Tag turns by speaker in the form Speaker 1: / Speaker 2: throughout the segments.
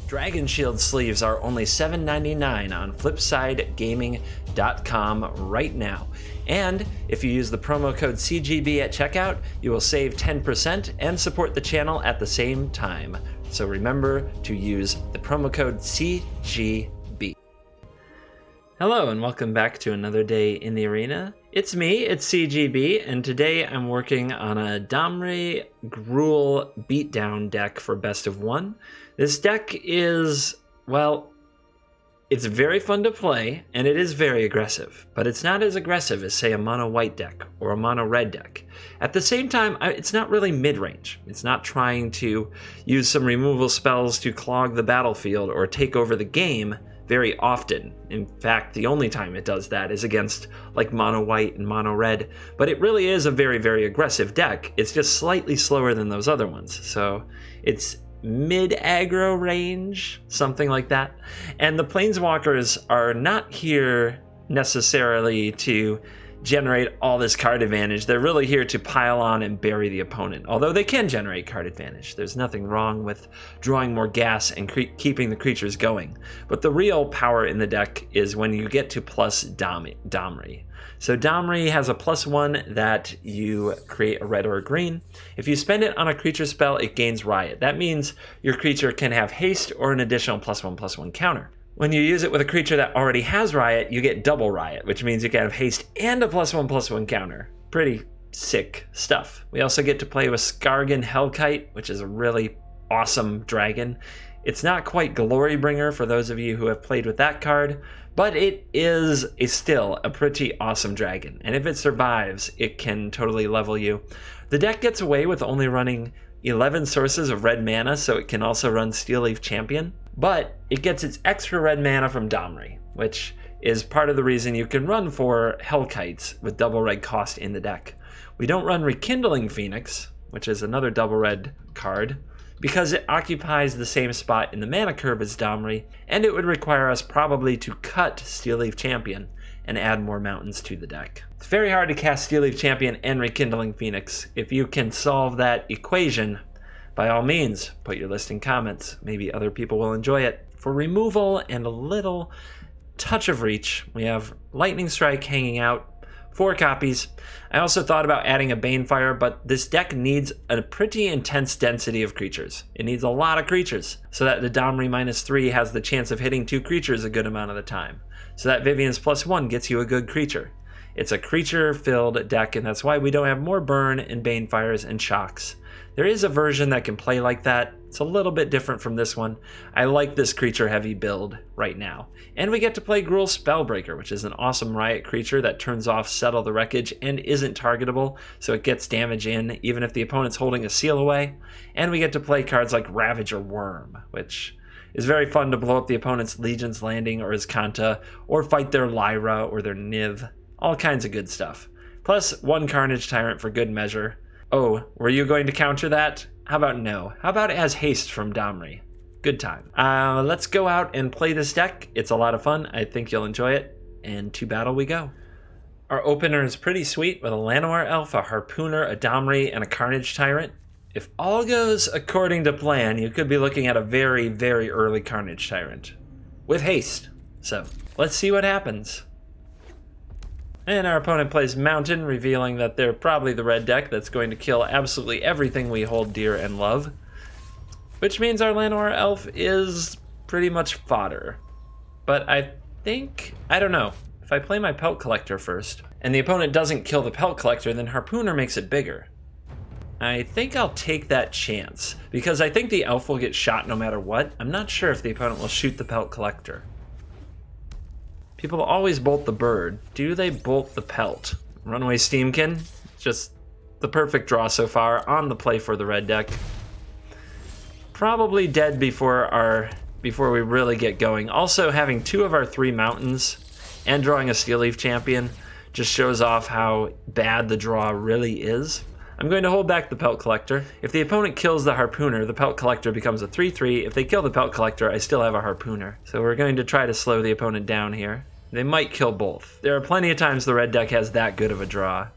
Speaker 1: Dragon Shield sleeves are only $7.99 on flipsidegaming.com right now. And if you use the promo code CGB at checkout, you will save 10% and support the channel at the same time. So remember to use the promo code CGB. Hello and welcome back to another day in the arena. It's me, it's CGB, and today I'm working on a Domri Gruul Beatdown deck for best of one. This deck is, well, it's very fun to play, and it is very aggressive, but it's not as aggressive as, say, a mono white deck or a mono red deck. At the same time, it's not really mid-range. It's not trying to use some removal spells to clog the battlefield or take over the game very often. In fact, the only time it does that is against like mono white and mono red, but it really is a very, very aggressive deck. It's just slightly slower than those other ones. So it's mid-aggro range, something like that. And the Planeswalkers are not here necessarily to generate all this card advantage. They're really here to pile on and bury the opponent, although they can generate card advantage. There's nothing wrong with drawing more gas and keeping the creatures going. But the real power in the deck is when you get to plus Domri. So Domri has a +1 that you create a red or a green. If you spend it on a creature spell, it gains Riot. That means your creature can have haste or an additional +1/+1 counter. When you use it with a creature that already has Riot, you get double Riot, which means you can have haste and a +1/+1 counter. Pretty sick stuff. We also get to play with Skargan Hellkite, which is a really awesome dragon. It's not quite Glorybringer for those of you who have played with that card, but it is still a pretty awesome dragon. And if it survives, it can totally level you. The deck gets away with only running 11 sources of red mana, so it can also run Steelleaf Champion. But it gets its extra red mana from Domri, which is part of the reason you can run 4 Hellkites with double red cost in the deck. We don't run Rekindling Phoenix, which is another double red card, because it occupies the same spot in the mana curve as Domri, and it would require us probably to cut Steelleaf Champion and add more mountains to the deck. It's very hard to cast Steelleaf Champion and Rekindling Phoenix. If you can solve that equation, by all means, put your list in comments. Maybe other people will enjoy it. For removal and a little touch of reach, we have Lightning Strike hanging out, 4 copies. I also thought about adding a Banefire, but this deck needs a pretty intense density of creatures. It needs a lot of creatures, so that the Domri -3 has the chance of hitting 2 creatures a good amount of the time. So that Vivien's +1 gets you a good creature. It's a creature-filled deck, and that's why we don't have more burn and Banefires and shocks. There is a version that can play like that. It's a little bit different from this one. I like this creature-heavy build right now. And we get to play Gruul Spellbreaker, which is an awesome Riot creature that turns off Settle the Wreckage and isn't targetable, so it gets damage in even if the opponent's holding a seal away. And we get to play cards like Ravage or Worm, which is very fun to blow up the opponent's Legion's Landing or his Kanta, or fight their Lyra or their Niv. All kinds of good stuff. Plus 1 Carnage Tyrant for good measure. Oh, were you going to counter that? How about no? How about it has haste from Domri? Good time. Let's go out and play this deck. It's a lot of fun. I think you'll enjoy it. And to battle we go. Our opener is pretty sweet with a Llanowar Elf, a Harpooner, a Domri, and a Carnage Tyrant. If all goes according to plan, you could be looking at a very, very early Carnage Tyrant with haste. So let's see what happens. And our opponent plays Mountain, revealing that they're probably the red deck that's going to kill absolutely everything we hold dear and love. Which means our Llanowar Elf is pretty much fodder. But I don't know. If I play my Pelt Collector first, and the opponent doesn't kill the Pelt Collector, then Harpooner makes it bigger. I think I'll take that chance, because I think the Elf will get shot no matter what. I'm not sure if the opponent will shoot the Pelt Collector. People always bolt the bird. Do they bolt the pelt? Runaway Steamkin? Just the perfect draw so far on the play for the red deck. Probably dead before we really get going. Also, having 2 of our 3 mountains and drawing a Steelleaf Champion just shows off how bad the draw really is. I'm going to hold back the Pelt Collector. If the opponent kills the Harpooner, the Pelt Collector becomes a 3/3. If they kill the Pelt Collector, I still have a Harpooner. So we're going to try to slow the opponent down here. They might kill both. There are plenty of times the red deck has that good of a draw.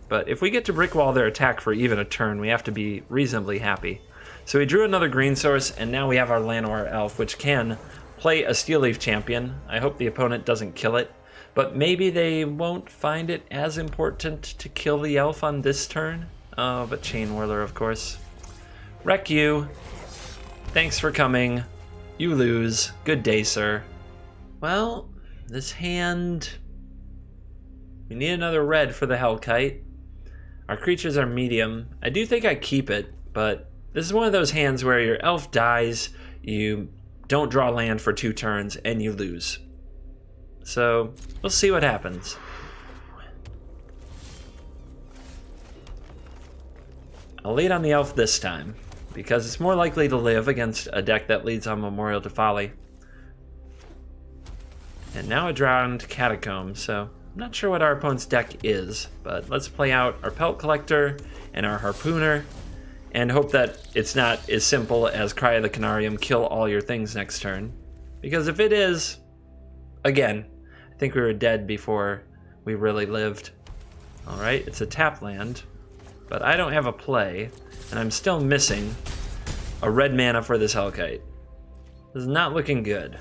Speaker 1: But if we get to Brickwall their attack for even a turn, we have to be reasonably happy. So we drew another green source, and now we have our Llanowar Elf, which can play a Steel Leaf Champion. I hope the opponent doesn't kill it, but maybe they won't find it as important to kill the elf on this turn. Oh, but Chain Whirler, of course. Wreck you. Thanks for coming. You lose. Good day, sir. Well, this hand... We need another red for the Hellkite. Our creatures are medium. I do think I keep it, but this is one of those hands where your elf dies, you don't draw land for 2 turns, and you lose. So, we'll see what happens. I'll lead on the elf this time, because it's more likely to live against a deck that leads on Memorial to Folly. And now a drowned Catacomb, so I'm not sure what our opponent's deck is, but let's play out our Pelt Collector and our Harpooner, and hope that it's not as simple as Cry of the Canarium, kill all your things next turn. Because if it is, again, I think we were dead before we really lived. Alright, it's a tap land, but I don't have a play, and I'm still missing a red mana for this Hellkite. This is not looking good,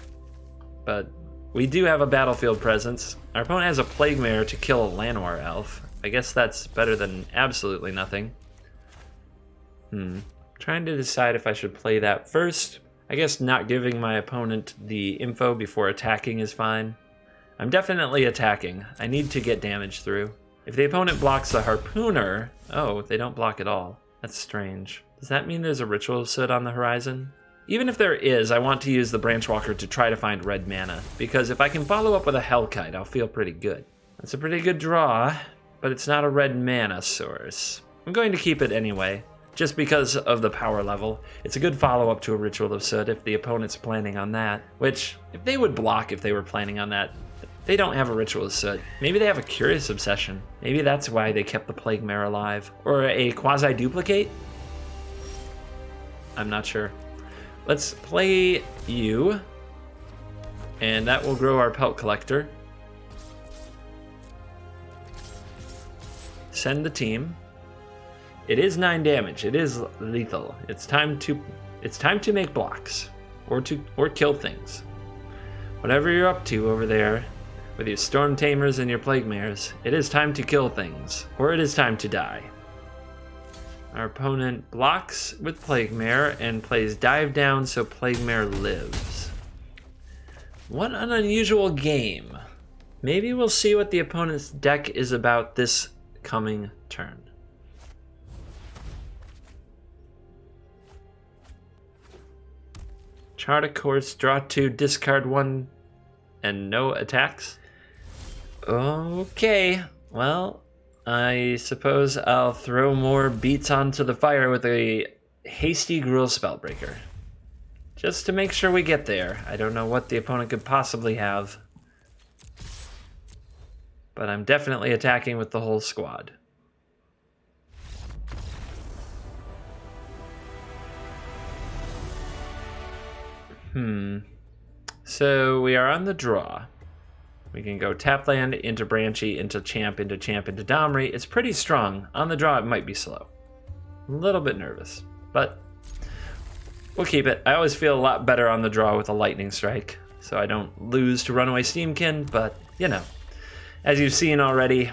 Speaker 1: but we do have a battlefield presence. Our opponent has a Plague Mare to kill a Llanowar Elf. I guess that's better than absolutely nothing. Trying to decide if I should play that first. I guess not giving my opponent the info before attacking is fine. I'm definitely attacking. I need to get damage through. If the opponent blocks the Harpooner... Oh, they don't block at all. That's strange. Does that mean there's a Ritual of Soot on the horizon? Even if there is, I want to use the Branchwalker to try to find red mana, because if I can follow up with a Hellkite, I'll feel pretty good. That's a pretty good draw, but it's not a red mana source. I'm going to keep it anyway, just because of the power level. It's a good follow-up to a Ritual of Soot if the opponent's planning on that, which, if they would block if they were planning on that, they don't have a Ritual of Soot. Maybe they have a Curious Obsession. Maybe that's why they kept the Plague Mare alive. Or a Quasi-Duplicate? I'm not sure. Let's play you, and that will grow our Pelt Collector. Send the team. It is 9 damage. It is lethal. It's time to make blocks, or kill things. Whatever you're up to over there, with your Storm Tamers and your Plague Mares, it is time to kill things, or it is time to die. Our opponent blocks with Plague Mare and plays Dive Down so Plague Mare lives. What an unusual game. Maybe we'll see what the opponent's deck is about this coming turn. Chart a course, draw 2, discard 1, and no attacks. Okay, well, I suppose I'll throw more beats onto the fire with a hasty Gruul Spellbreaker. Just to make sure we get there. I don't know what the opponent could possibly have, but I'm definitely attacking with the whole squad. So we are on the draw. We can go tap land into Branchy, into Champ, into Domri. It's pretty strong. On the draw, it might be slow. A little bit nervous, but we'll keep it. I always feel a lot better on the draw with a Lightning Strike, so I don't lose to Runaway Steamkin, but, you know, as you've seen already,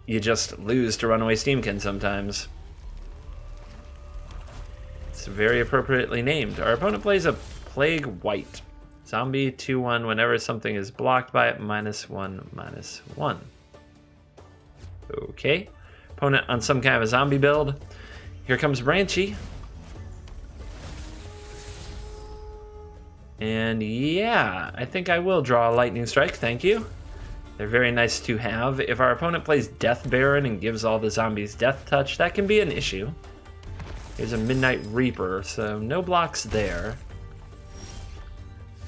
Speaker 1: you just lose to Runaway Steamkin sometimes. It's very appropriately named. Our opponent plays a Plague White. Zombie 2/1 whenever something is blocked by it, -1/-1. Okay. Opponent on some kind of a zombie build. Here comes Branchy. And yeah, I think I will draw a Lightning Strike, thank you. They're very nice to have. If our opponent plays Death Baron and gives all the zombies Death Touch, that can be an issue. Here's a Midnight Reaper, so no blocks there.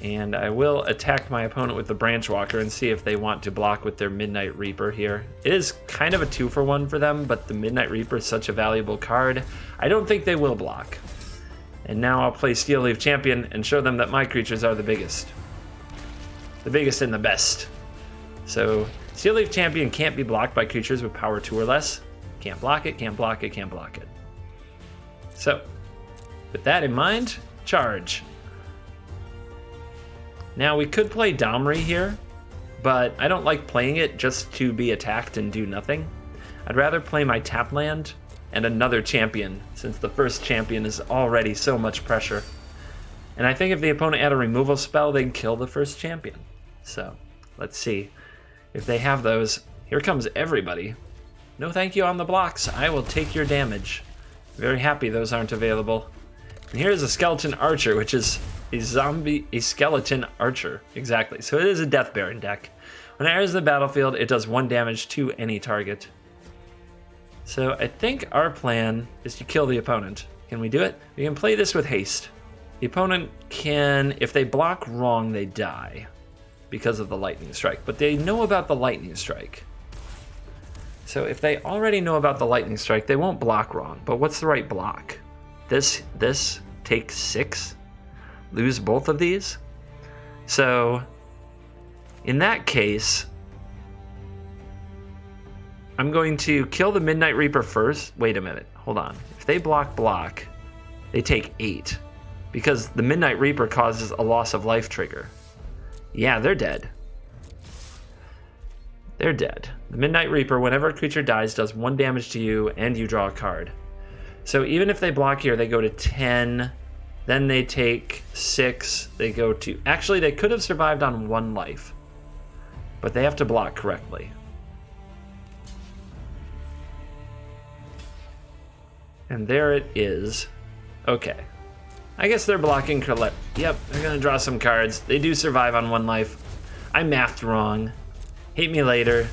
Speaker 1: And I will attack my opponent with the Branchwalker and see if they want to block with their Midnight Reaper here. It is kind of a 2-for-1 for them, but the Midnight Reaper is such a valuable card. I don't think they will block. And now I'll play Steel Leaf Champion and show them that my creatures are the biggest. The biggest and the best. So Steel Leaf Champion can't be blocked by creatures with power 2 or less. Can't block it, can't block it, can't block it. So With that in mind, charge. Now we could play Domri here, but I don't like playing it just to be attacked and do nothing. I'd rather play my tap land and another champion, since the first champion is already so much pressure. And I think if the opponent had a removal spell, they'd kill the first champion. So, let's see. If they have those, here comes everybody. No thank you on the blocks, I will take your damage. Very happy those aren't available. And here's a skeleton archer, which is a skeleton archer. Exactly, so it is a Death Baron deck. When it enters the battlefield, it does 1 damage to any target. So I think our plan is to kill the opponent. Can we do it? We can play this with haste. The opponent can, if they block wrong, they die because of the lightning strike, but they know about the lightning strike. So if they already know about the lightning strike, they won't block wrong, but what's the right block? This, take 6, lose both of these. So in that case, I'm going to kill the Midnight Reaper first. Wait a minute, hold on. If they block, they take 8. Because the Midnight Reaper causes a loss of life trigger. Yeah, they're dead. They're dead. The Midnight Reaper, whenever a creature dies, does 1 damage to you and you draw a card. So even if they block here, they go to 10, then they take 6, they go to... Actually, they could have survived on 1 life. But they have to block correctly. And there it is. Okay. I guess they're blocking Colette. Yep, they're gonna draw some cards. They do survive on 1 life. I mathed wrong. Hate me later.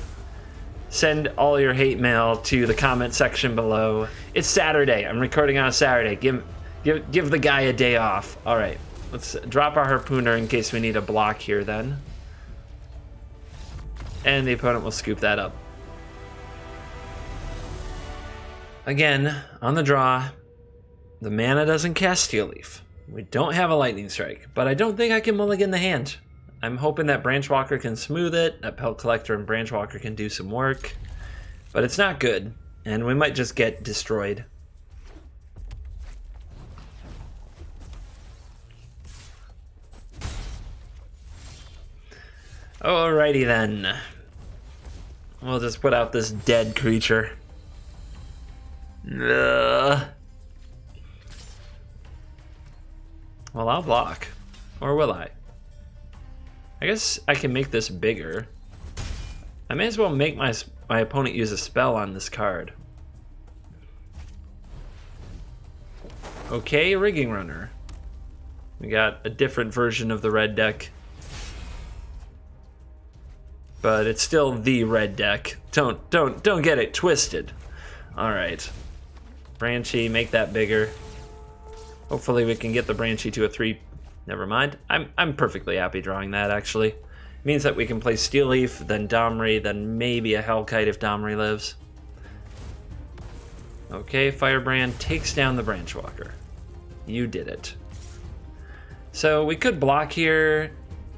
Speaker 1: Send all your hate mail to the comment section below. It's Saturday. I'm recording on a Saturday. Give the guy a day off. All right, let's drop our harpooner in case we need a block here then. And the opponent will scoop that up. Again, on the draw, the mana doesn't cast Steel Leaf. We don't have a Lightning Strike, but I don't think I can mulligan the hand. I'm hoping that Branchwalker can smooth it, that Pelt Collector and Branchwalker can do some work, but it's not good, and we might just get destroyed. Alrighty then. We'll just put out this dead creature. Ugh. Well, I'll block. Or will I? I guess I can make this bigger. I may as well make my opponent use a spell on this card. Okay, Rigging Runner. We got a different version of the red deck. But it's still the red deck. Don't get it twisted. Alright. Branchy, make that bigger. Hopefully we can get the Branchy to a 3. Never mind. I'm perfectly happy drawing that, actually. It means that we can play Steel Leaf, then Domri, then maybe a Hellkite if Domri lives. Okay, Firebrand takes down the Branchwalker. You did it. So we could block here,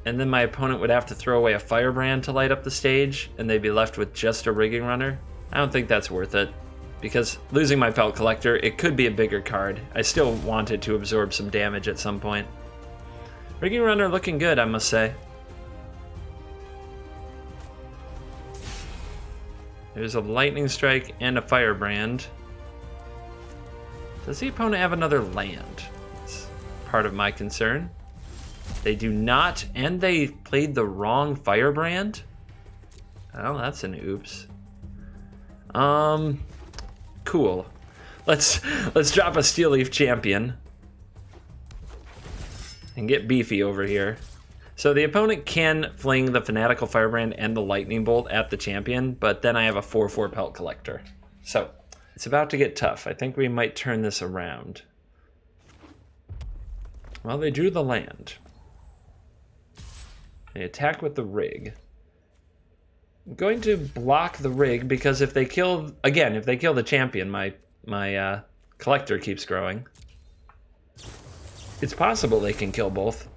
Speaker 1: and then my opponent would have to throw away a Firebrand to light up the stage, and they'd be left with just a Rigging Runner. I don't think that's worth it, because losing my Pelt Collector, it could be a bigger card. I still wanted to absorb some damage at some point. Rigging Runner looking good, I must say. There's a Lightning Strike and a Firebrand. Does the opponent have another land? It's part of my concern. They do not, and they played the wrong Firebrand? Oh, that's an oops. Cool. Let's drop a Steel Leaf champion and get beefy over here. So the opponent can fling the Fanatical Firebrand and the Lightning Bolt at the champion, but then I have a 4/4 Pelt Collector. So it's about to get tough. I think we might turn this around. Well, they drew the land. They attack with the rig. I'm going to block the rig because if they kill, again, if they kill the champion, my collector keeps growing. It's possible they can kill both.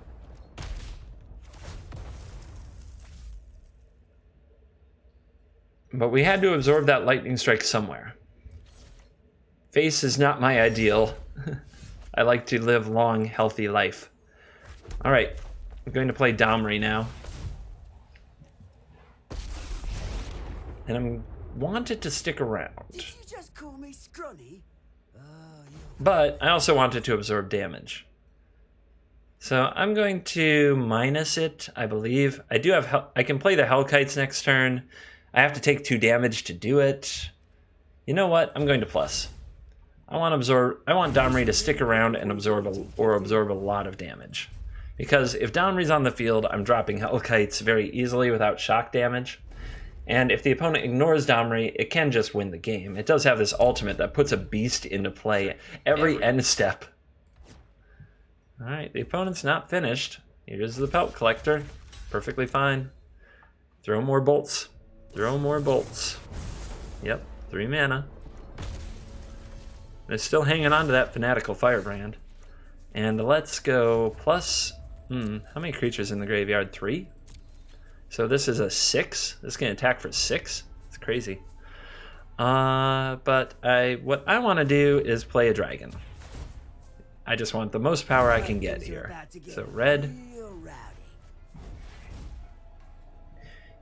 Speaker 1: But we had to absorb that Lightning Strike somewhere. Face is not my ideal. I like to live long, healthy life. All right, I'm going to play Domri now. And I'm wanted to stick around.
Speaker 2: Did you just call me scrawny?
Speaker 1: But I also wanted to absorb damage. So I'm going to minus it, I believe. I do have I can play the Hellkites next turn. I have to take 2 damage to do it. You know what? I'm going to plus. I want Domri to stick around and absorb a lot of damage. Because if Domri's on the field, I'm dropping Hellkites very easily without shock damage. And if the opponent ignores Domri, it can just win the game. It does have this ultimate that puts a beast into play every end step. Alright, the opponent's not finished. Here's the Pelt Collector. Perfectly fine. Throw more bolts. Throw more bolts. Yep, 3 mana. They're still hanging on to that Fanatical Firebrand. And let's go plus... how many creatures in the graveyard? 3? So this is a 6. This can attack for 6. It's crazy. But what I want to do is play a dragon. I just want the most power I can get here. So red.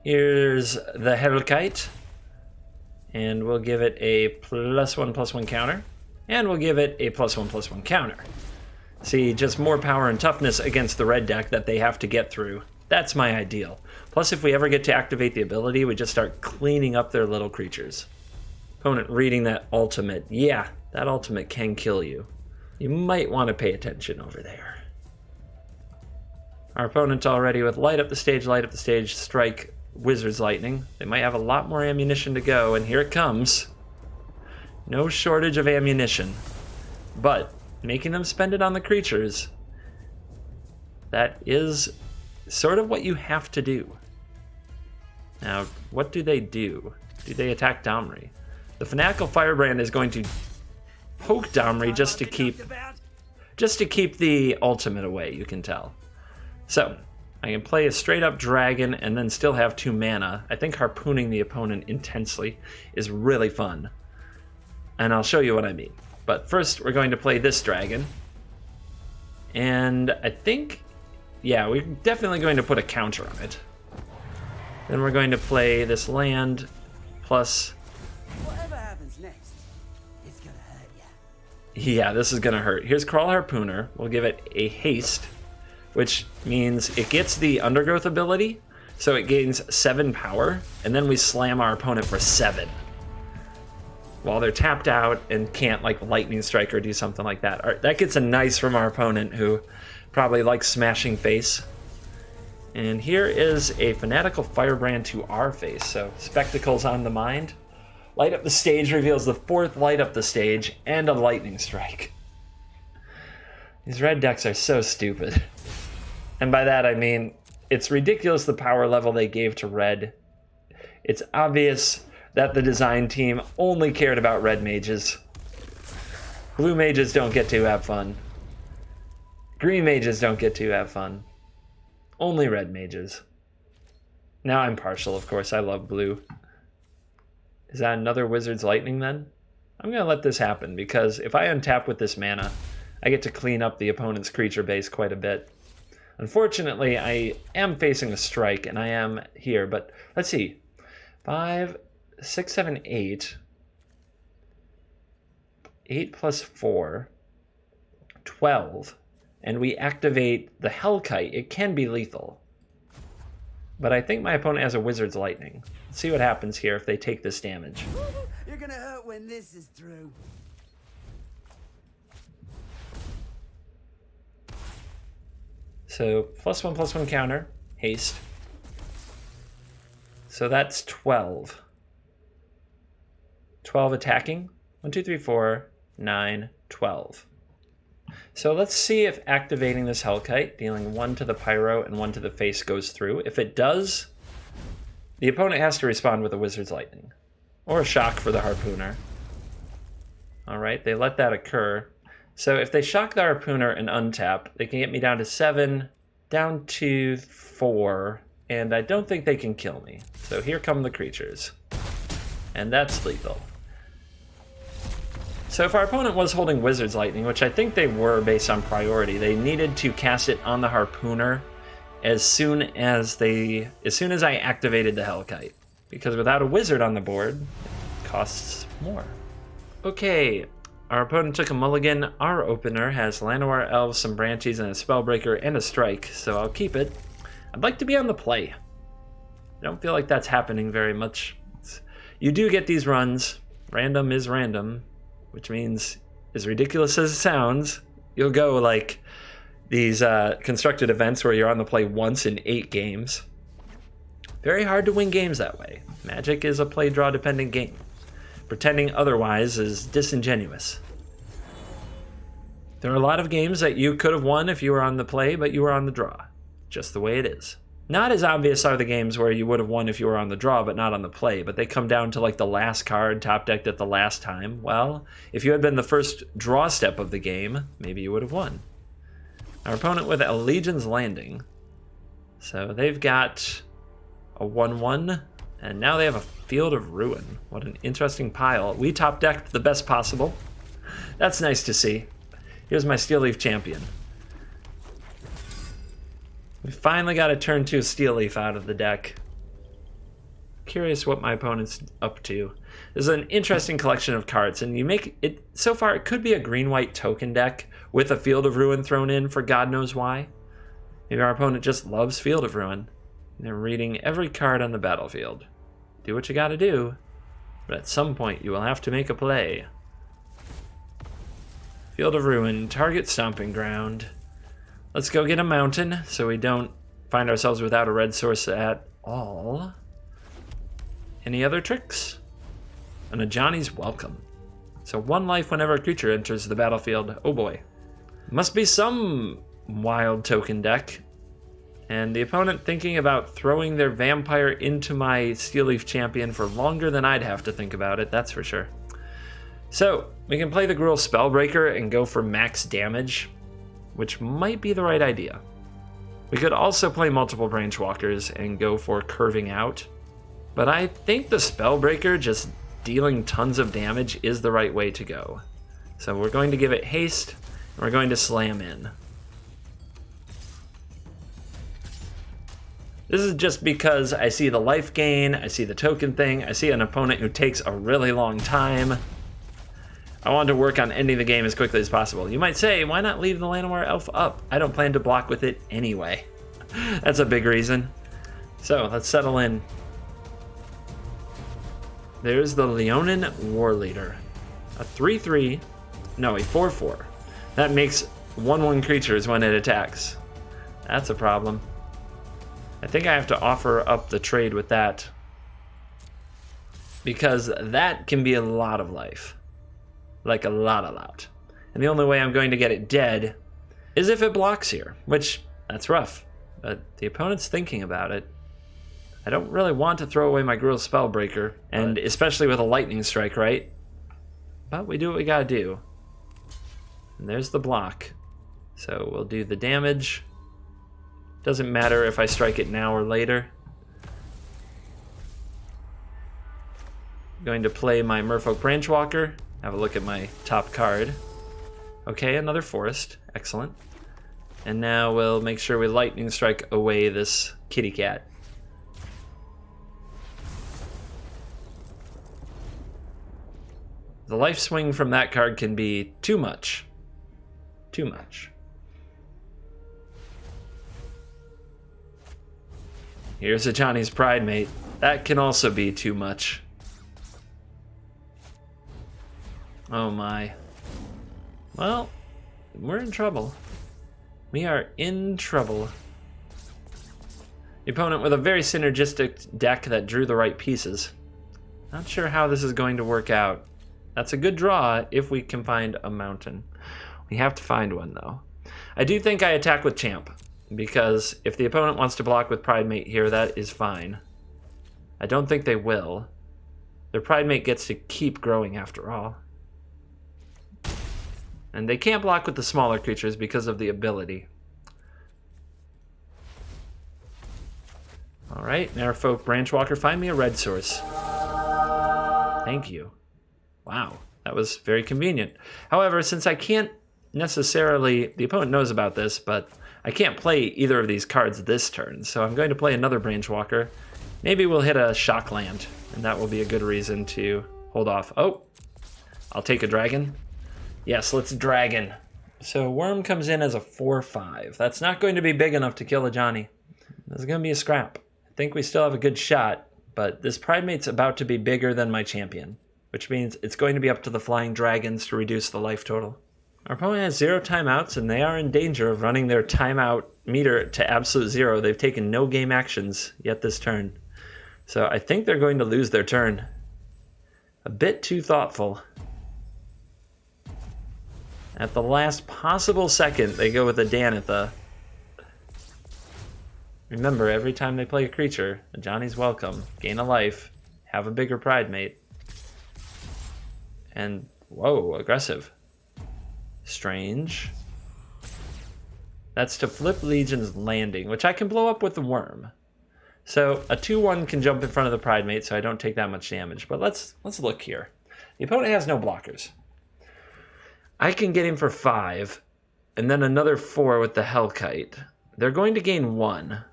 Speaker 1: Here's the Hellkite. And we'll give it a +1/+1 counter. And we'll give it a +1/+1 counter. See, just more power and toughness against the red deck that they have to get through. That's my ideal. Plus, if we ever get to activate the ability, we just start cleaning up their little creatures. Opponent reading that ultimate. Yeah, that ultimate can kill you. You might want to pay attention over there. Our opponent already with light up the stage, strike, Wizard's Lightning. They might have a lot more ammunition to go, and here it comes. No shortage of ammunition. But making them spend it on the creatures, that is sort of what you have to do. Now, what do they do? Do they attack Domri? The Fanatical Firebrand is going to poke Domri just to keep the ultimate away, you can tell. So, I can play a straight up dragon and then still have 2 mana. I think harpooning the opponent intensely is really fun. And I'll show you what I mean. But first, we're going to play this dragon. And I think, yeah, we're definitely going to put a counter on it. Then we're going to play this land plus...
Speaker 2: Whatever happens next, it's gonna hurt ya.
Speaker 1: Yeah, this is gonna hurt. Here's Crawl Harpooner. We'll give it a haste, which means it gets the Undergrowth ability, so it gains 7 power, and then we slam our opponent for 7. While they're tapped out and can't like Lightning Strike or do something like that. Right, that gets a nice from our opponent who probably likes smashing face. And here is a Fanatical Firebrand to our face, so Spectacles on the mind. Light Up the Stage reveals the 4th Light Up the Stage and a Lightning Strike. These red decks are so stupid. And by that I mean, it's ridiculous the power level they gave to red. It's obvious that the design team only cared about red mages. Blue mages don't get to have fun. Green mages don't get to have fun. Only red mages. Now I'm partial, of course. I love blue. Is that another Wizard's Lightning then? I'm going to let this happen because if I untap with this mana, I get to clean up the opponent's creature base quite a bit. Unfortunately, I am facing a strike and I am here, but let's see. 5, 6, 7, 8. 8 plus 4. 12. And we activate the Hellkite. It can be lethal. But I think my opponent has a Wizard's Lightning. Let's see what happens here if they take this damage.
Speaker 2: You're gonna hurt when this is through.
Speaker 1: So +1/+1 counter, haste. So that's 12. 12 attacking. 1, 2, 3, 4, 9, 12. So let's see if activating this Hellkite, dealing 1 to the Pyro and 1 to the face, goes through. If it does, the opponent has to respond with a Wizard's Lightning. Or a Shock for the Harpooner. Alright, they let that occur. So if they shock the Harpooner and untap, they can get me down to 7, down to 4, and I don't think they can kill me. So here come the creatures. And that's lethal. So if our opponent was holding Wizard's Lightning, which I think they were based on priority, they needed to cast it on the Harpooner as soon as I activated the Hellkite. Because without a wizard on the board, it costs more. Okay, our opponent took a mulligan. Our opener has Llanowar Elves, some Banshees, and a Spellbreaker, and a Strike, so I'll keep it. I'd like to be on the play. I don't feel like that's happening very much. You do get these runs. Random is random, which means, as ridiculous as it sounds, you'll go like these constructed events where you're on the play once in 8 games. Very hard to win games that way. Magic is a play-draw dependent game. Pretending otherwise is disingenuous. There are a lot of games that you could have won if you were on the play, but you were on the draw. Just the way it is. Not as obvious are the games where you would have won if you were on the draw, but not on the play, but they come down to like the last card top decked at the last time. Well, if you had been the first draw step of the game, maybe you would have won. Our opponent with a Legion's Landing. So they've got a 1/1, and now they have a Field of Ruin. What an interesting pile. We top decked the best possible. That's nice to see. Here's my Steel Leaf champion. We finally got a turn 2 Steel Leaf out of the deck. Curious what my opponent's up to. There's an interesting collection of cards, and you make it, so far it could be a green-white token deck with a Field of Ruin thrown in for God knows why. Maybe our opponent just loves Field of Ruin. They're reading every card on the battlefield. Do what you gotta do, but at some point you will have to make a play. Field of Ruin, target stomping ground. Let's go get a mountain so we don't find ourselves without a red source at all. Any other tricks? And a Johnny's Welcome. So 1 life whenever a creature enters the battlefield. Oh boy. Must be some wild token deck. And the opponent thinking about throwing their vampire into my Steel Leaf champion for longer than I'd have to think about it, that's for sure. So, we can play the Gruul Spellbreaker and go for max damage, which might be the right idea. We could also play multiple Branchwalkers and go for curving out, but I think the Spellbreaker just dealing tons of damage is the right way to go. So we're going to give it haste, and we're going to slam in. This is just because I see the life gain, I see the token thing, I see an opponent who takes a really long time. I want to work on ending the game as quickly as possible. You might say, why not leave the Llanowar Elf up? I don't plan to block with it anyway. That's a big reason. So, let's settle in. There's the Leonin Warleader. A 3/3, no, a 4/4. That makes 1/1 creatures when it attacks. That's a problem. I think I have to offer up the trade with that, because that can be a lot of life. Like a lot. And the only way I'm going to get it dead is if it blocks here, which, that's rough. But the opponent's thinking about it. I don't really want to throw away my Gruul Spellbreaker, and especially with a Lightning Strike, right? But we do what we gotta do. And there's the block. So we'll do the damage. Doesn't matter if I strike it now or later. I'm going to play my Merfolk Branchwalker. Have a look at my top card. Okay, another forest. Excellent. And now we'll make sure we Lightning Strike away this kitty cat. The life swing from that card can be too much. Too much. Here's a Johnny's Pride Mate. That can also be too much. Oh my. Well, we're in trouble. We are in trouble. The opponent with a very synergistic deck that drew the right pieces. Not sure how this is going to work out. That's a good draw if we can find a mountain. We have to find one though. I do think I attack with Champ, because if the opponent wants to block with Pride Mate here, that is fine. I don't think they will. Their Pride Mate gets to keep growing after all. And they can't block with the smaller creatures because of the ability. Alright, Merfolk Branchwalker, find me a red source. Thank you. Wow. That was very convenient. However, since I can't necessarily, the opponent knows about this, but I can't play either of these cards this turn, so I'm going to play another Branchwalker. Maybe we'll hit a shock land, and that will be a good reason to hold off. Oh, I'll take a dragon. Yes, let's dragon. So Worm comes in as a 4/5. That's not going to be big enough to kill a Johnny. This is going to be a scrap. I think we still have a good shot, but this Pridemate's about to be bigger than my champion, which means it's going to be up to the Flying Dragons to reduce the life total. Our opponent has 0 timeouts, and they are in danger of running their timeout meter to absolute 0. They've taken no game actions yet this turn. So I think they're going to lose their turn. A bit too thoughtful. At the last possible second, they go with a Danitha. Remember, every time they play a creature, a Johnny's welcome. Gain a life, have a bigger Pridemate. And, whoa, aggressive. Strange. That's to flip Legion's Landing, which I can blow up with the Worm. So a 2/1 can jump in front of the Pridemate, so I don't take that much damage. But let's look here. The opponent has no blockers. I can get him for 5, and then another 4 with the Hellkite. They're going to gain 1,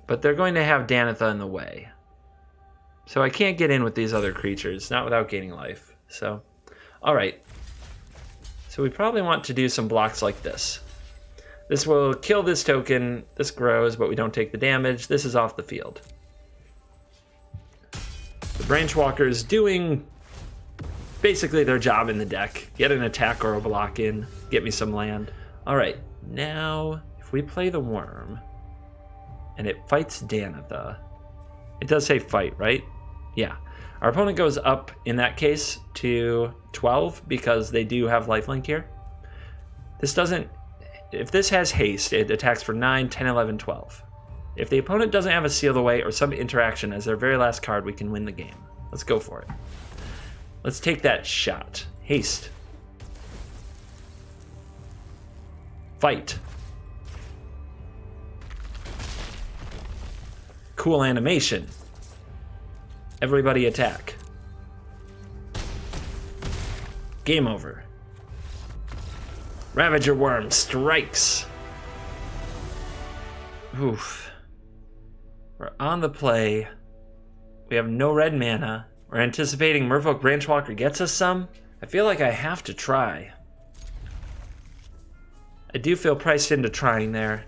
Speaker 1: but they're going to have Danitha in the way. So I can't get in with these other creatures, not without gaining life. So, alright. So we probably want to do some blocks like this. This will kill this token, this grows, but we don't take the damage. This is off the field. The Branchwalker's doing basically their job in the deck. Get an attack or a block in, get me some land. Alright, now if we play the Worm, and it fights Danitha, it does say fight, right? Yeah. Our opponent goes up, in that case, to 12, because they do have lifelink here. This doesn't... If this has haste, it attacks for 9, 10, 11, 12. If the opponent doesn't have a Seal Away or some interaction as their very last card, we can win the game. Let's go for it. Let's take that shot. Haste. Fight. Cool animation. Everybody attack. Game over. Ravager Worm strikes. Oof. We're on the play. We have no red mana. We're anticipating Merfolk Branchwalker gets us some. I feel like I have to try. I do feel priced into trying there.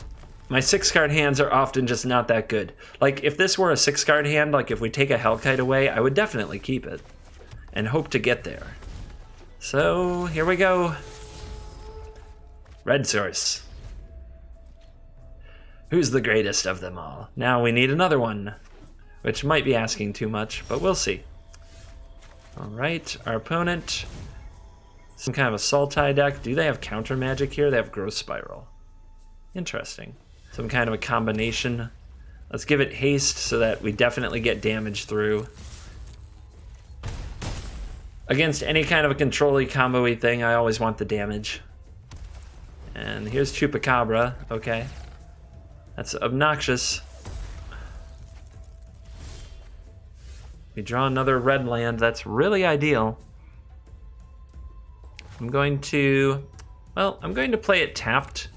Speaker 1: My 6-card hands are often just not that good. Like, if this were a 6-card hand, like if we take a Hellkite away, I would definitely keep it. And hope to get there. So, here we go. Red source. Who's the greatest of them all? Now we need another one. Which might be asking too much, but we'll see. Alright, our opponent. Some kind of a Sultai deck. Do they have counter magic here? They have Growth Spiral. Interesting. Some kind of a combination. Let's give it haste so that we definitely get damage through. Against any kind of a control-y, combo-y thing, I always want the damage. And here's Chupacabra. Okay. That's obnoxious. We draw another red land. That's really ideal. I'm going to play it tapped.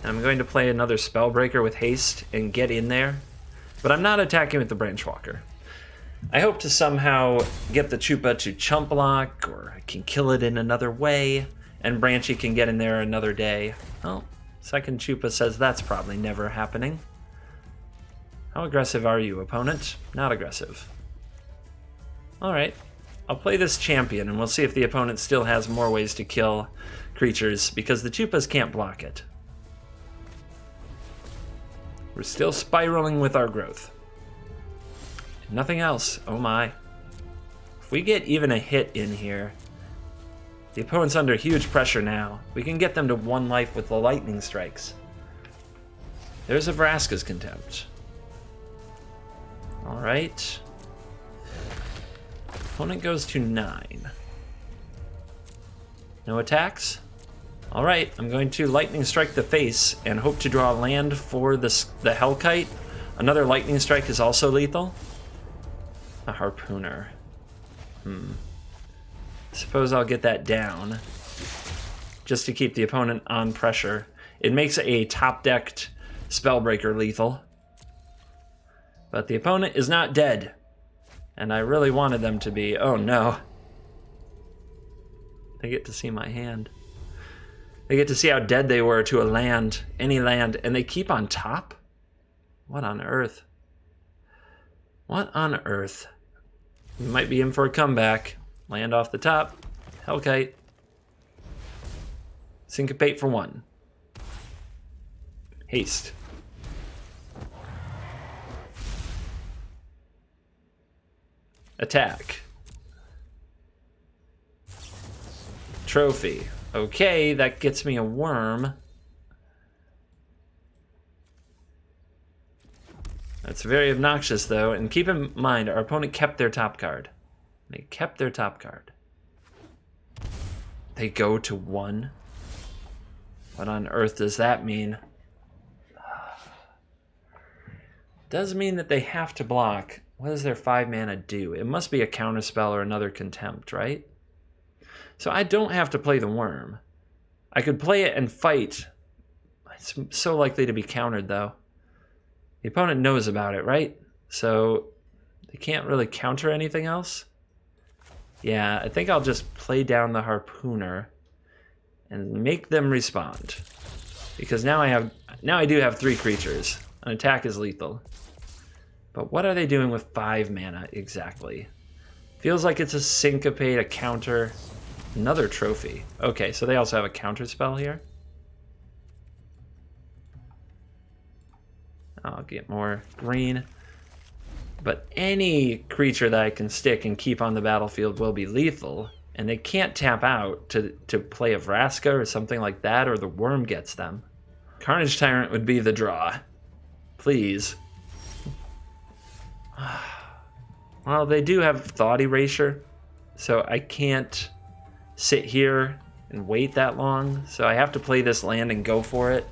Speaker 1: I'm going to play another Spellbreaker with haste and get in there. But I'm not attacking with the Branchwalker. I hope to somehow get the Chupa to chump block, or I can kill it in another way, and Branchy can get in there another day. Well, second Chupa says that's probably never happening. How aggressive are you, opponent? Not aggressive. Alright, I'll play this champion, and we'll see if the opponent still has more ways to kill creatures, because the Chupas can't block it. We're still spiraling with our growth. Nothing else. Oh my. If we get even a hit in here, the opponent's under huge pressure now. We can get them to 1 life with the lightning strikes. There's a Vraska's Contempt. Alright. Opponent goes to 9. No attacks? Alright, I'm going to Lightning Strike the face and hope to draw land for the Hellkite. Another Lightning Strike is also lethal. A Harpooner. Suppose I'll get that down just to keep the opponent on pressure. It makes a top-decked Spellbreaker lethal. But the opponent is not dead. And I really wanted them to be. Oh no. They get to see my hand. They get to see how dead they were to a land, any land, and they keep on top? What on earth? What on earth? We might be in for a comeback. Land off the top. Hellkite. Syncopate for 1. Haste. Attack. Trophy. Okay, that gets me a worm. That's very obnoxious, though. And keep in mind, our opponent kept their top card. They kept their top card. They go to 1. What on earth does that mean? Does mean that they have to block. What does their 5 mana do? It must be a counterspell or another contempt, right? So I don't have to play the worm. I could play it and fight. It's so likely to be countered, though. The opponent knows about it, right? So they can't really counter anything else. Yeah, I think I'll just play down the Harpooner and make them respond. Because now I do have 3 creatures. An attack is lethal. But what are they doing with 5 mana exactly? Feels like it's a syncopate, a counter, another trophy. Okay, so they also have a counter spell here. I'll get more green. But any creature that I can stick and keep on the battlefield will be lethal. And they can't tap out to play a Vraska or something like that, or the worm gets them. Carnage Tyrant would be the draw. Please. Well, they do have Thought Erasure, so I can't sit here and wait that long. So I have to play this land and go for it.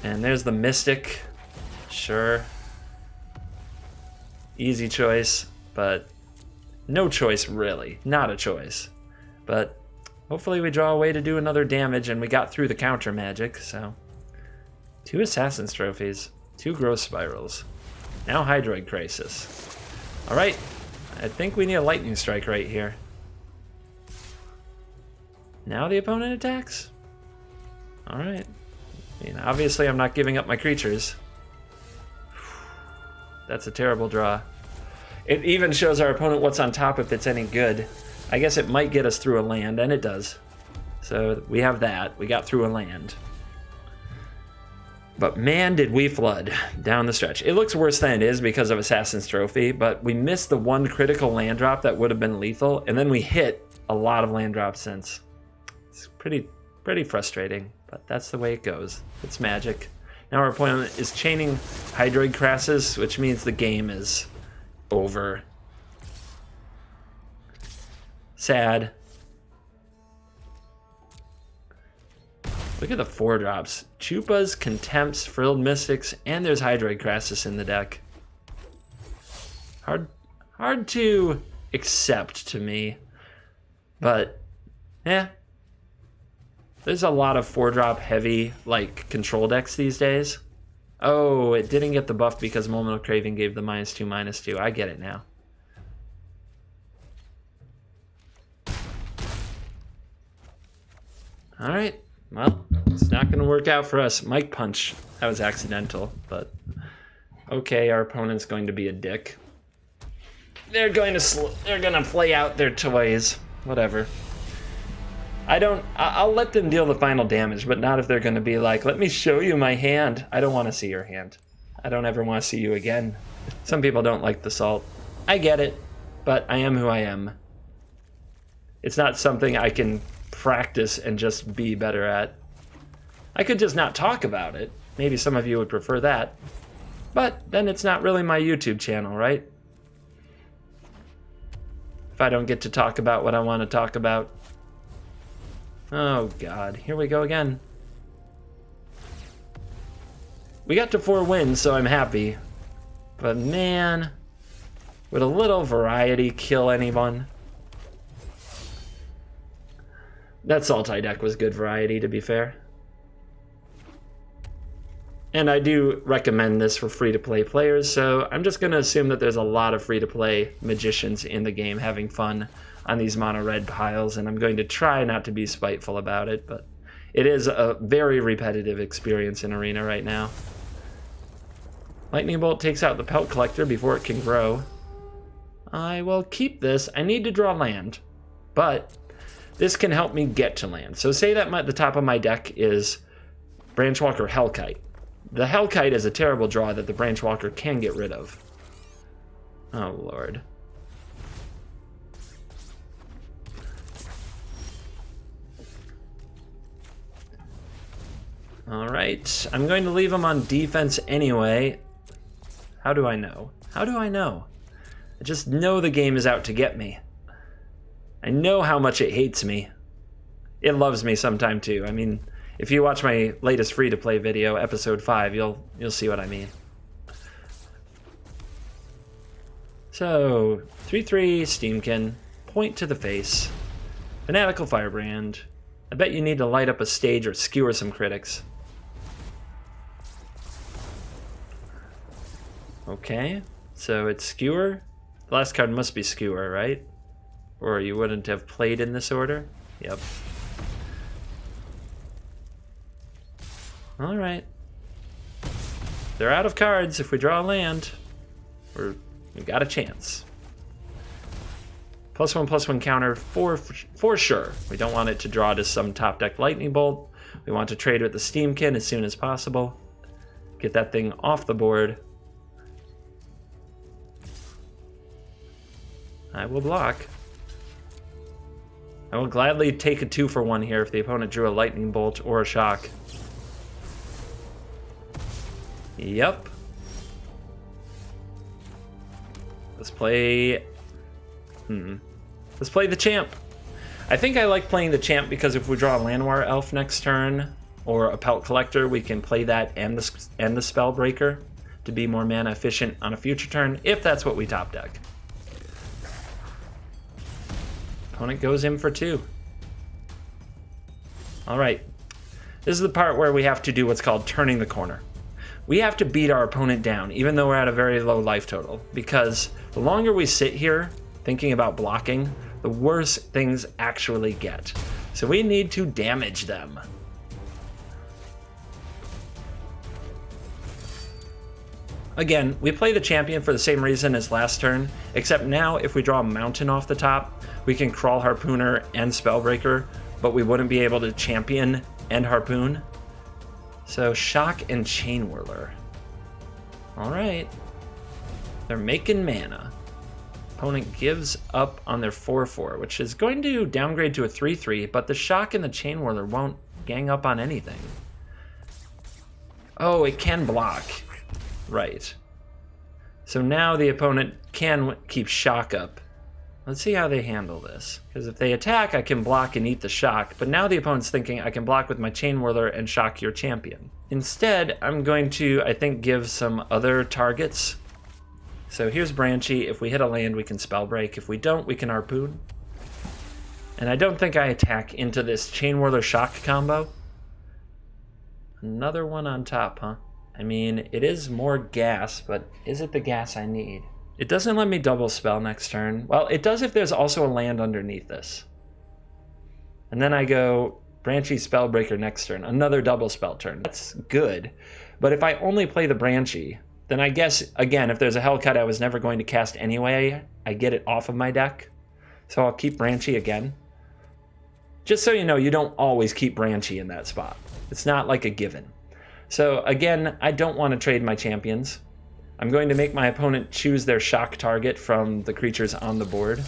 Speaker 1: And there's the Mystic. Sure. Easy choice, but no choice really. Not a choice. But hopefully we draw a way to do another damage, and we got through the counter magic, so. 2 Assassin's Trophies, 2 Growth Spirals. Now Hydroid Crisis. Alright, I think we need a Lightning Strike right here. Now the opponent attacks? Alright. I mean, obviously I'm not giving up my creatures. That's a terrible draw. It even shows our opponent what's on top if it's any good. I guess it might get us through a land, and it does. So we have that. We got through a land. But man, did we flood down the stretch. It looks worse than it is because of Assassin's Trophy, but we missed the 1 critical land drop that would have been lethal, and then we hit a lot of land drops since. It's pretty frustrating, but that's the way it goes. It's Magic. Now our opponent is chaining Hydroid Crassus, which means the game is over. Sad. Look at the 4 drops. Chupas, Contempts, Frilled Mystics, and there's Hydroid Crassus in the deck. Hard to accept to me. But, there's a lot of 4-drop heavy, like, control decks these days. Oh, it didn't get the buff because Moment of Craving gave the -2/-2. I get it now. Alright. Well, it's not going to work out for us. Mike Punch. That was accidental, but okay, our opponent's going to be a dick. They're going to play out their toys. Whatever. I'll let them deal the final damage, but not if they're going to be like, let me show you my hand. I don't want to see your hand. I don't ever want to see you again. Some people don't like the salt. I get it, but I am who I am. It's not something I can practice and just be better at. I could just not talk about it. Maybe some of you would prefer that. But then it's not really my YouTube channel, right? If I don't get to talk about what I want to talk about. Oh god, here we go again. We got to 4 wins, so I'm happy. But man, Would a little variety kill anyone? That Sultai deck was good variety, to be fair. And I do recommend this for free-to-play players, so I'm just going to assume that there's a lot of free-to-play magicians in the game having fun on these mono-red piles, and I'm going to try not to be spiteful about it, but it is a very repetitive experience in Arena right now. Lightning Bolt takes out the Pelt Collector before it can grow. I will keep this. I need to draw land, but this can help me get to land. So say that the top of my deck is Branchwalker Hellkite. The Hellkite is a terrible draw that the Branchwalker can get rid of. Oh, Lord. Alright, I'm going to leave him on defense anyway. How do I know? How do I know? I just know the game is out to get me. I know how much it hates me. It loves me sometime too. I mean, if you watch my latest free-to-play video, episode 5, you'll see what I mean. So, 3/3 Steamkin, point to the face, Fanatical Firebrand. I bet you need to light up a stage or skewer some critics. Okay, so it's Skewer. The last card must be Skewer, right? Or you wouldn't have played in this order? Yep. Alright. They're out of cards. If we draw a land, we've got a chance. +1/+1 counter for sure. We don't want it to draw to some top deck Lightning Bolt. We want to trade with the Steamkin as soon as possible. Get that thing off the board. I will block. I will gladly take a 2-for-1 here if the opponent drew a Lightning Bolt or a Shock. Yep. Let's play... Let's play the Champ. I think I like playing the Champ because if we draw a Llanowar Elf next turn, or a Pelt Collector, we can play that and the Spellbreaker to be more mana efficient on a future turn, if that's what we top deck. Opponent goes in for 2. Alright. This is the part where we have to do what's called turning the corner. We have to beat our opponent down, even though we're at a very low life total, because the longer we sit here thinking about blocking, the worse things actually get. So we need to damage them. Again, we play the champion for the same reason as last turn, except now if we draw a mountain off the top, we can crawl Harpooner and Spellbreaker, but we wouldn't be able to champion and Harpoon. So Shock and Chain Whirler. Alright. They're making mana. Opponent gives up on their 4/4, which is going to downgrade to a 3/3, but the Shock and the Chain Whirler won't gang up on anything. Oh, it can block. Right. So now the opponent can keep Shock up. Let's see how they handle this. Because if they attack, I can block and eat the Shock, but now the opponent's thinking I can block with my Chain Whirler and Shock your champion. Instead, I'm going to, I think, give some other targets. So here's Branchy. If we hit a land, we can Spellbreak. If we don't, we can Harpoon. And I don't think I attack into this Chain Whirler Shock combo. Another one on top, huh? I mean, it is more gas, but is it the gas I need? It doesn't let me double spell next turn. Well, it does if there's also a land underneath this. And then I go Branchy Spellbreaker next turn. Another double spell turn. That's good. But if I only play the Branchy, then I guess, again, if there's a Hellcut I was never going to cast anyway, I get it off of my deck. So I'll keep Branchy again. Just so you know, you don't always keep Branchy in that spot. It's not like a given. So again, I don't want to trade my champions. I'm going to make my opponent choose their Shock target from the creatures on the board.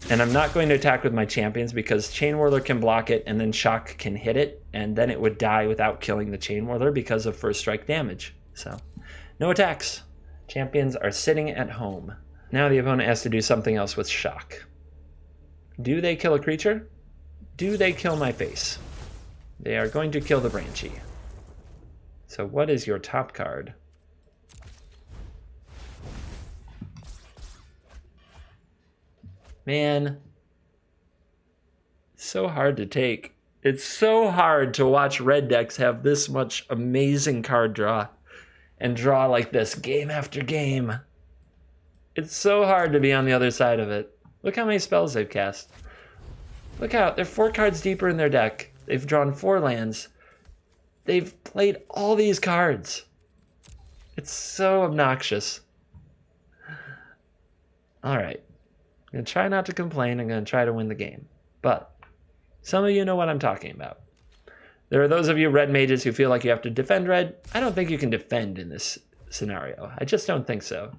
Speaker 1: And I'm not going to attack with my champions because Chain Whirler can block it and then Shock can hit it, and then it would die without killing the Chain Whirler because of first strike damage. So, no attacks. Champions are sitting at home. Now the opponent has to do something else with Shock. Do they kill a creature? Do they kill my face? They are going to kill the Branchy. So what is your top card? Man, it's so hard to take. It's so hard to watch red decks have this much amazing card draw and draw like this game after game. It's so hard to be on the other side of it. Look how many spells they've cast. Look out, they're 4 cards deeper in their deck. They've drawn 4 lands. They've played all these cards. It's so obnoxious. All right. I'm going to try not to complain. I'm going to try to win the game. But some of you know what I'm talking about. There are those of you red mages who feel like you have to defend red. I don't think you can defend in this scenario. I just don't think so.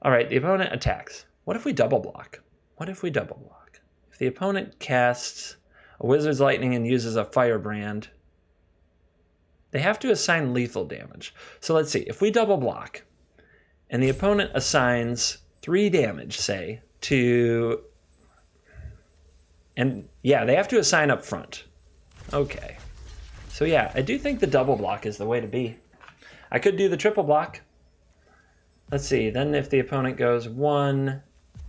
Speaker 1: All right, the opponent attacks. What if we double block? What if we double block? If the opponent casts a Wizard's Lightning and uses a Firebrand, they have to assign lethal damage. So let's see. If we double block and the opponent assigns 3 damage, say, to... And yeah, they have to assign up front. Okay. So yeah, I do think the double block is the way to be. I could do the triple block. Let's see. Then if the opponent goes 1,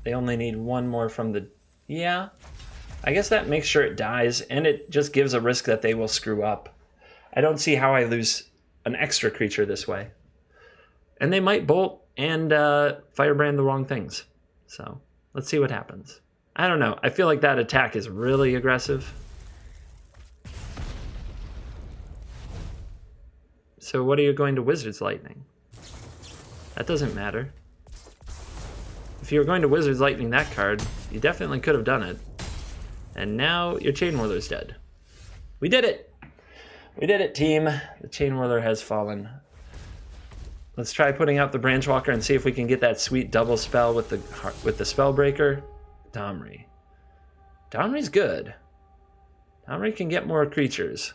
Speaker 1: they only need 1 more from the... Yeah. I guess that makes sure it dies, and it just gives a risk that they will screw up. I don't see how I lose an extra creature this way. And they might bolt and Firebrand the wrong things. So let's see what happens. I don't know. I feel like that attack is really aggressive. So what are you going to Wizard's Lightning? That doesn't matter. If you were going to Wizard's Lightning that card, you definitely could have done it. And now your Chain Whirler's dead. We did it! We did it, team. The Chain Whirler has fallen. Let's try putting out the Branchwalker and see if we can get that sweet double spell with the Spellbreaker. Domri. Domri's good. Domri can get more creatures.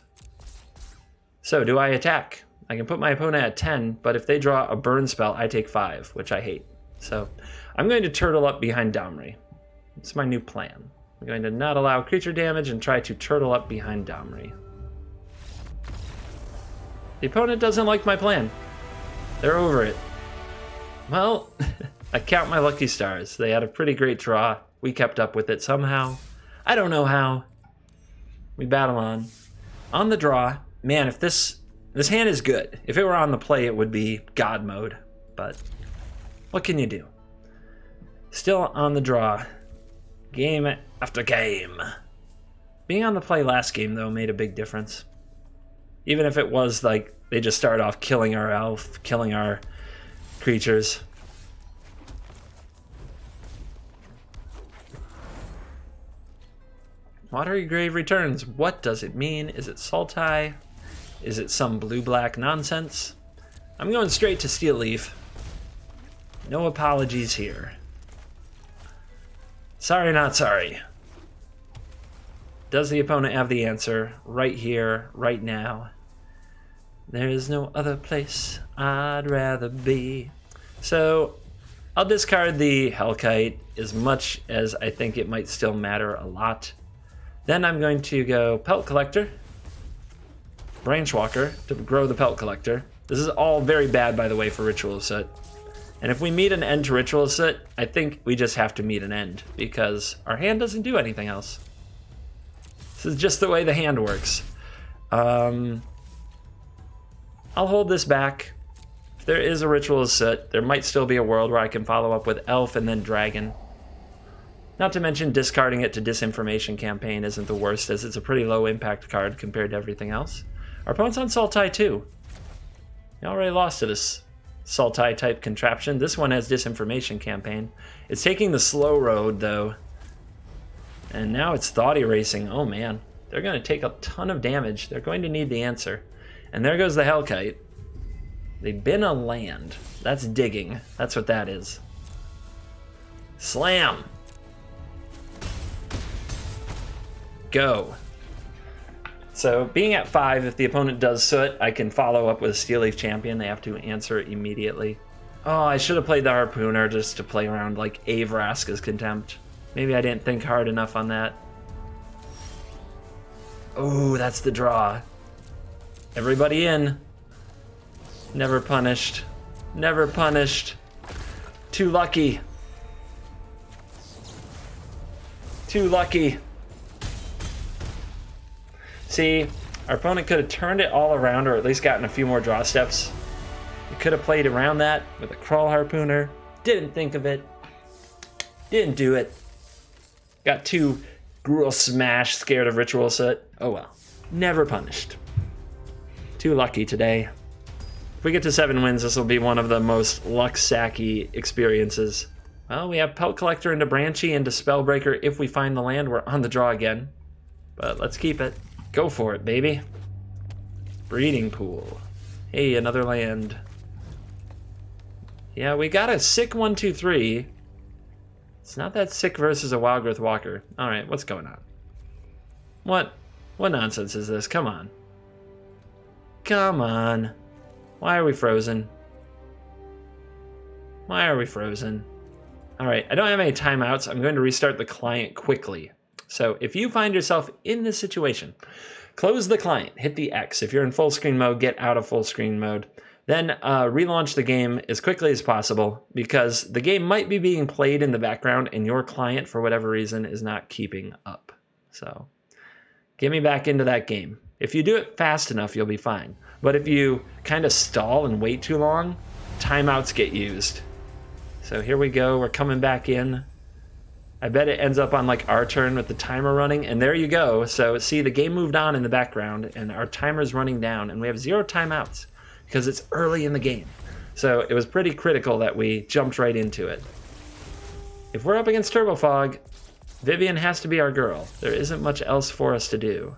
Speaker 1: So, do I attack? I can put my opponent at 10, but if they draw a burn spell, I take 5, which I hate. So, I'm going to turtle up behind Domri. It's my new plan. I'm going to not allow creature damage and try to turtle up behind Domri. The opponent doesn't like my plan. They're over it. Well, I count my lucky stars. They had a pretty great draw. We kept up with it somehow. I don't know how. We battle on. On the draw, man, if this hand is good. If it were on the play, it would be God mode. But what can you do? Still on the draw. Game after game. Being on the play last game, though, made a big difference. Even if it was like they just start off killing our elf, killing our creatures. Watery Grave returns. What does it mean? Is it Sultai? Is it some blue-black nonsense? I'm going straight to Steel Leaf. No apologies here. Sorry, not sorry. Does the opponent have the answer right here, right now? There is no other place I'd rather be. So, I'll discard the Hellkite as much as I think it might still matter a lot. Then I'm going to go Pelt Collector, Branchwalker to grow the Pelt Collector. This is all very bad, by the way, for Ritual Soot. And if we meet an end to Ritual Soot, I think we just have to meet an end, because our hand doesn't do anything else. This is just the way the hand works. I'll hold this back. If there is a Ritual Soot, there might still be a world where I can follow up with Elf and then Dragon. Not to mention discarding it to Disinformation Campaign isn't the worst, as it's a pretty low impact card compared to everything else. Our opponent's on Sultai too. He already lost to this Sultai type contraption. This one has Disinformation Campaign. It's taking the slow road though. And now it's Thought Erasing. Oh man, they're going to take a ton of damage. They're going to need the answer. And there goes the Hellkite. They bin a land. That's digging. That's what that is. Slam! Go. So being at 5, if the opponent does Soot, I can follow up with a Steel Leaf Champion. They have to answer it immediately. Oh, I should have played the Harpooner just to play around like Vraska's Contempt. Maybe I didn't think hard enough on that. Oh, that's the draw. Everybody in. Never punished. Never punished. Too lucky. Too lucky. See, our opponent could have turned it all around or at least gotten a few more draw steps. We could have played around that with a Crawl Harpooner. Didn't think of it. Didn't do it. Got too Gruul smash, scared of Ritual Soot. Oh well. Never punished. Too lucky today. If we get to 7 wins, this will be one of the most luck-sacky experiences. Well, we have Pelt Collector into Branchy into Spellbreaker. If we find the land, we're on the draw again. But let's keep it. Go for it, baby. Breeding Pool. Hey, another land. Yeah, we got a sick 1-2-3. It's not that sick versus a Wild Growth Walker. Alright, what's going on? What nonsense is this? Come on. Come on. Why are we frozen? Why are we frozen? Alright, I don't have any timeouts. I'm going to restart the client quickly. So if you find yourself in this situation, close the client, hit the X. If you're in full screen mode, get out of full screen mode. Then relaunch the game as quickly as possible because the game might be being played in the background and your client, for whatever reason, is not keeping up. So get me back into that game. If you do it fast enough, you'll be fine. But if you kind of stall and wait too long, timeouts get used. So here we go. We're coming back in. I bet it ends up on like our turn with the timer running, and there you go. So see, the game moved on in the background, and our timer's running down, and we have 0 timeouts because it's early in the game. So it was pretty critical that we jumped right into it. If we're up against Turbo Fog, Vivian has to be our girl. There isn't much else for us to do.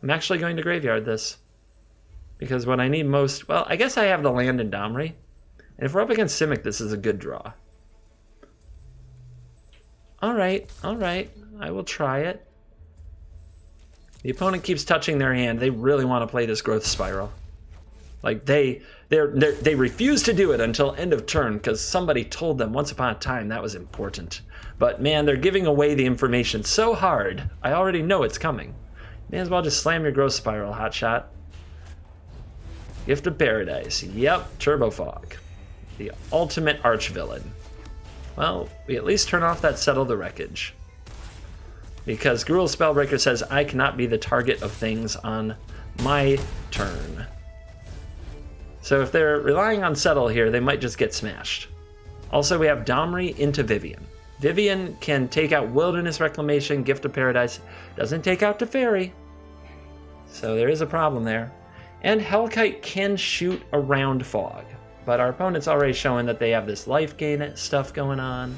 Speaker 1: I'm actually going to graveyard this because what I need most, well, I guess I have the land in Domri, and if we're up against Simic, this is a good draw. All right, I will try it. The opponent keeps touching their hand. They really want to play this Growth Spiral. Like they refuse to do it until end of turn because somebody told them once upon a time that was important. But man, they're giving away the information so hard. I already know it's coming. May as well just slam your Growth Spiral, hotshot. Gift of Paradise. Yep, Turbo Fog. The ultimate arch-villain. Well, we at least turn off that Settle the Wreckage. Because Gruul Spellbreaker says I cannot be the target of things on my turn. So if they're relying on Settle here, they might just get smashed. Also, we have Domri into Vivian. Vivian can take out Wilderness Reclamation, Gift of Paradise. Doesn't take out Teferi. So there is a problem there. And Hellkite can shoot around Fog. But our opponent's already showing that they have this life gain stuff going on.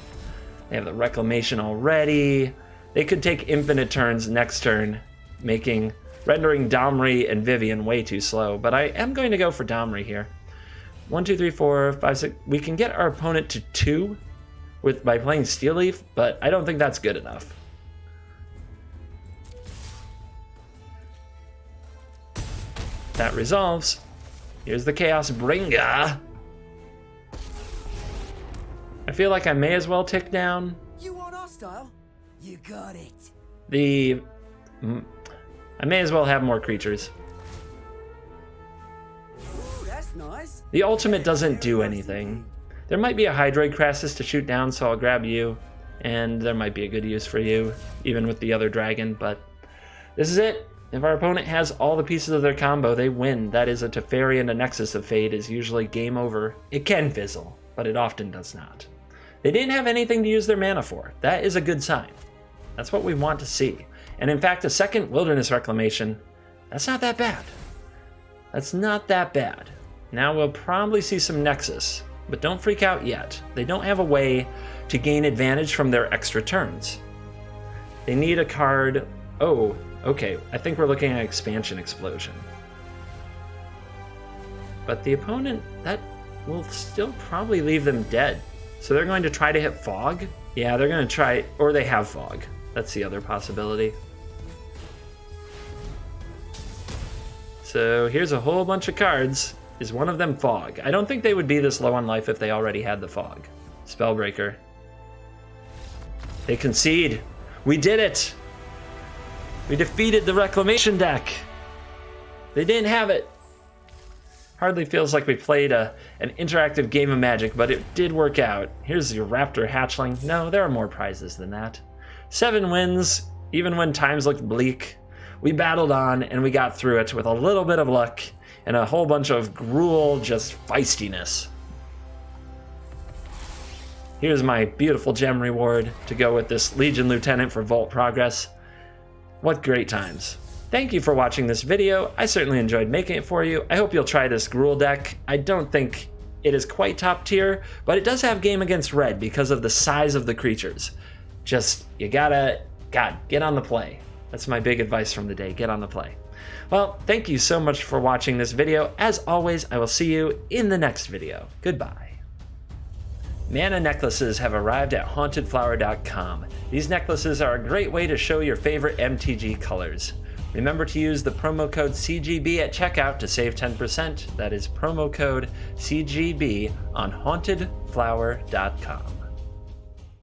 Speaker 1: They have the Reclamation already. They could take infinite turns next turn, rendering Domri and Vivian way too slow. But I am going to go for Domri here. 1, 2, 3, 4, 5, 6. We can get our opponent to 2 by playing Steel Leaf, but I don't think that's good enough. That resolves. Here's the Chaos Bringer. I feel like I may as well tick down.
Speaker 2: You want hostile? You got it.
Speaker 1: I may as well have more creatures.
Speaker 2: Ooh, that's nice.
Speaker 1: The ultimate doesn't do anything. There might be a Hydroid Crassus to shoot down, so I'll grab you. And there might be a good use for you, even with the other dragon, but this is it. If our opponent has all the pieces of their combo, they win. That is a Teferi and a Nexus of Fate is usually game over. It can fizzle, but it often does not. They didn't have anything to use their mana for. That is a good sign. That's what we want to see. And in fact, a second Wilderness Reclamation, that's not that bad. That's not that bad. Now we'll probably see some Nexus, but don't freak out yet. They don't have a way to gain advantage from their extra turns. They need a card. Oh, okay. I think we're looking at Expansion Explosion. But the opponent, that will still probably leave them dead. So they're going to try to hit Fog? Yeah, they're going to try, or they have Fog. That's the other possibility. So here's a whole bunch of cards. Is one of them Fog? I don't think they would be this low on life if they already had the Fog. Spellbreaker. They concede. We did it! We defeated the Reclamation deck! They didn't have it! Hardly feels like we played an interactive game of Magic, but it did work out. Here's your Raptor Hatchling. No, there are more prizes than that. 7 wins, even when times looked bleak. We battled on and we got through it with a little bit of luck and a whole bunch of Gruul just feistiness. Here's my beautiful gem reward to go with this Legion Lieutenant for Vault Progress. What great times. Thank you for watching this video. I certainly enjoyed making it for you. I hope you'll try this Gruul deck. I don't think it is quite top tier, but it does have game against red because of the size of the creatures. Just, you gotta, get on the play. That's my big advice from the day, get on the play. Well, thank you so much for watching this video. As always, I will see you in the next video. Goodbye. Mana necklaces have arrived at hauntedflower.com. These necklaces are a great way to show your favorite MTG colors. Remember to use the promo code CGB at checkout to save 10%. That is promo code CGB on hauntedflower.com.